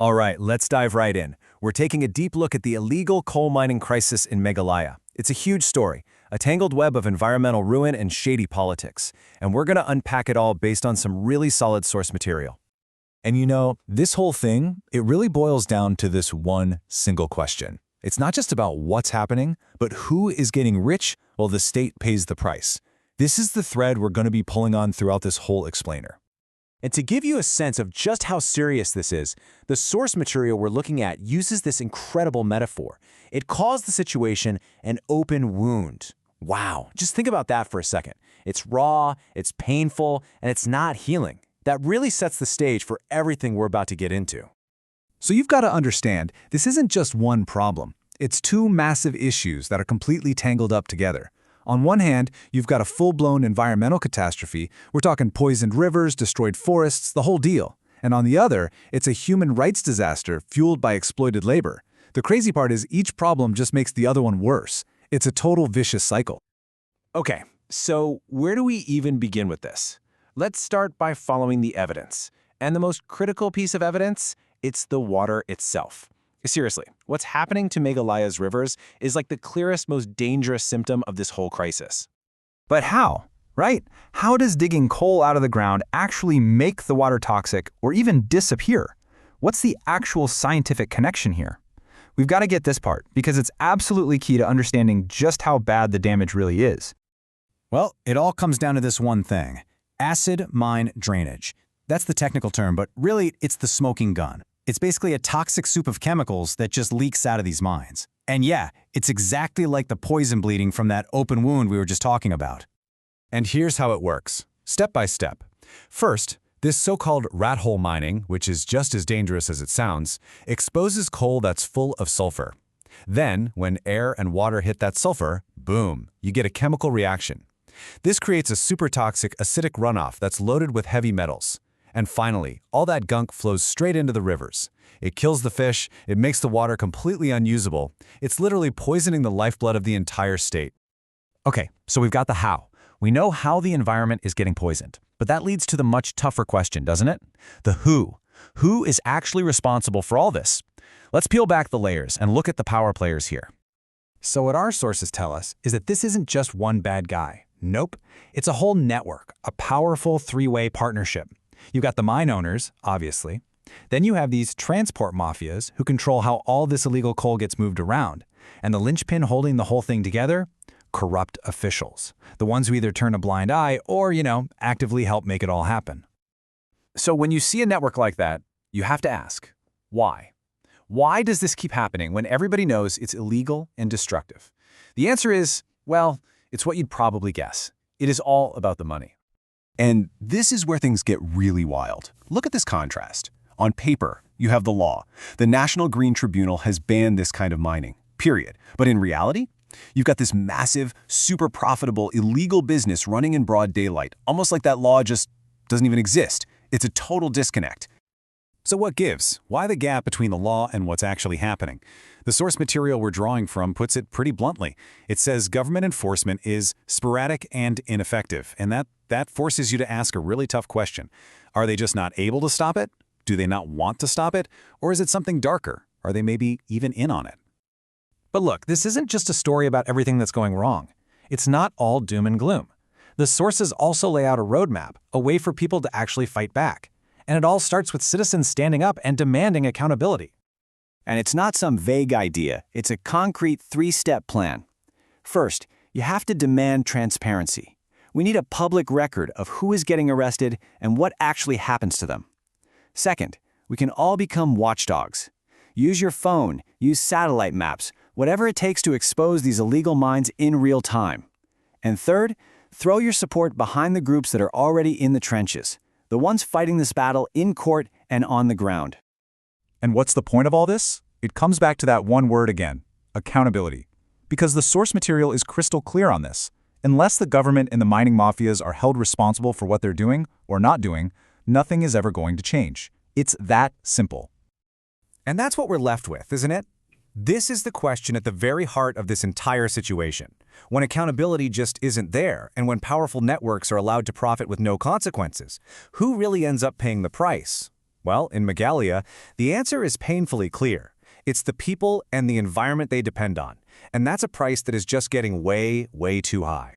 All right, let's dive right in. We're taking a deep look at the illegal coal mining crisis in Meghalaya. It's a huge story, a tangled web of environmental ruin and shady politics. And we're going to unpack it all based on some really solid source material. And you know, this whole thing, it really boils down to this one single question. It's not just about what's happening, but who is getting rich while the state pays the price. This is the thread we're going to be pulling on throughout this whole explainer. And to give you a sense of just how serious this is, the source material we're looking at uses this incredible metaphor. It calls the situation an open wound. Wow, just think about that for a second. It's raw, it's painful, and it's not healing. That really sets the stage for everything we're about to get into. So you've got to understand, this isn't just one problem. It's two massive issues that are completely tangled up together. On one hand, you've got a full-blown environmental catastrophe. We're talking poisoned rivers, destroyed forests, the whole deal. And on the other, it's a human rights disaster fueled by exploited labor. The crazy part is each problem just makes the other one worse. It's a total vicious cycle. Okay, so where do we even begin with this? Let's start by following the evidence. And the most critical piece of evidence, it's the water itself. Seriously, what's happening to Meghalaya's rivers is like the clearest, most dangerous symptom of this whole crisis. But how, right? How does digging coal out of the ground actually make the water toxic or even disappear? What's the actual scientific connection here? We've got to get this part because it's absolutely key to understanding just how bad the damage really is. Well, it all comes down to this one thing: acid mine drainage. That's the technical term, but really it's the smoking gun. It's basically a toxic soup of chemicals that just leaks out of these mines. And yeah, it's exactly like the poison bleeding from that open wound we were just talking about. And here's how it works, step by step. First, this so-called rat hole mining, which is just as dangerous as it sounds, exposes coal that's full of sulfur. Then, when air and water hit that sulfur, boom, you get a chemical reaction. This creates a super toxic acidic runoff that's loaded with heavy metals. And finally, all that gunk flows straight into the rivers. It kills the fish, it makes the water completely unusable. It's literally poisoning the lifeblood of the entire state. Okay, so we've got the how. We know how the environment is getting poisoned. But that leads to the much tougher question, doesn't it? The who. Who is actually responsible for all this? Let's peel back the layers and look at the power players here. So what our sources tell us is that this isn't just one bad guy. Nope, it's a whole network, a powerful three-way partnership. You've got the mine owners, obviously. Then you have these transport mafias who control how all this illegal coal gets moved around. And the linchpin holding the whole thing together? Corrupt officials. The ones who either turn a blind eye or, actively help make it all happen. So when you see a network like that, you have to ask, why? Why does this keep happening when everybody knows it's illegal and destructive? The answer is, well, it's what you'd probably guess. It is all about the money. And this is where things get really wild. Look at this contrast. On paper, you have the law. The National Green Tribunal has banned this kind of mining, period. But in reality, you've got this massive, super profitable, illegal business running in broad daylight, almost like that law just doesn't even exist. It's a total disconnect. So what gives? Why the gap between the law and what's actually happening? The source material we're drawing from puts it pretty bluntly. It says government enforcement is sporadic and ineffective, and that forces you to ask a really tough question. Are they just not able to stop it? Do they not want to stop it? Or is it something darker? Are they maybe even in on it? But look, this isn't just a story about everything that's going wrong. It's not all doom and gloom. The sources also lay out a roadmap, a way for people to actually fight back. And it all starts with citizens standing up and demanding accountability. And it's not some vague idea, it's a concrete three-step plan. First, you have to demand transparency. We need a public record of who is getting arrested and what actually happens to them. Second, we can all become watchdogs. Use your phone, use satellite maps, whatever it takes to expose these illegal mines in real time. And third, throw your support behind the groups that are already in the trenches, the ones fighting this battle in court and on the ground. And what's the point of all this? It comes back to that one word again, accountability. Because the source material is crystal clear on this. Unless the government and the mining mafias are held responsible for what they're doing or not doing, nothing is ever going to change. It's that simple. And that's what we're left with, isn't it? This is the question at the very heart of this entire situation. When accountability just isn't there, and when powerful networks are allowed to profit with no consequences, who really ends up paying the price? Well, in Meghalaya, the answer is painfully clear. It's the people and the environment they depend on, and that's a price that is just getting way, way too high.